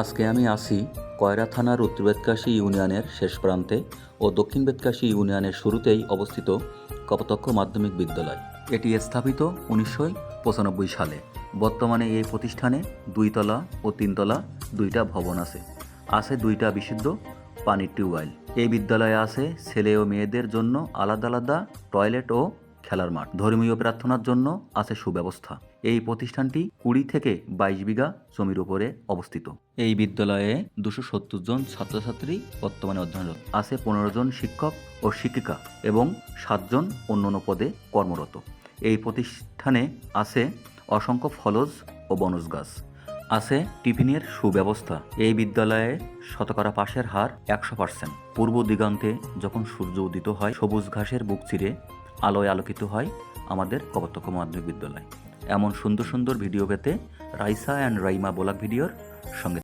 আজকে আমি আছি কয়রা থানার উত্তর বেতকাশী ইউনিয়নের শেষ প্রান্তে ও দক্ষিণ বেতকাশী ইউনিয়নের শুরুতেই অবস্থিত কপোতাক্ষ মাধ্যমিক বিদ্যালয়। এটি স্থাপিত 1995 সালে। বর্তমানে এই প্রতিষ্ঠানে 2 তলা ও 3 তলা 2টা ভবন আছে। আছে 2টা বিশুদ্ধ পানির টিউবওয়েল। এই বিদ্যালয়ে আছে ছেলে ও মেয়েদের জন্য আলাদা আলাদা টয়লেট ও খেলার মাঠ। ধর্মীয় প্রার্থনার জন্য আছে সুব্যবস্থা। এই প্রতিষ্ঠানটি 20 থেকে 22 বিঘা জমির উপরে অবস্থিত। এই বিদ্যালয়ে 270 জন ছাত্রছাত্রী বর্তমানে অধ্যয়নরত। আছে 15 জন শিক্ষক ও শিক্ষিকা এবং 7 জন অন্যান্য পদে কর্মরত। এই প্রতিষ্ঠানে আছে অসংখ্য ফলজ ও বনজ গাছ। আছে টিফিনের সুব্যবস্থা। এই বিদ্যালয়ে শতকরা পাশের হার 100%। পূর্ব দিগন্তে যখন সূর্য উদিত হয় সবুজ ঘাসের বুক চিরে আলোয় আলোকিত হয় আমাদের কপোতাক্ষ মাধ্যমিক বিদ্যালয়। এমন সুন্দর সুন্দর ভিডিও পেতে রাইসা অ্যান্ড রাইমা ব্লগ ভিডিওর সঙ্গে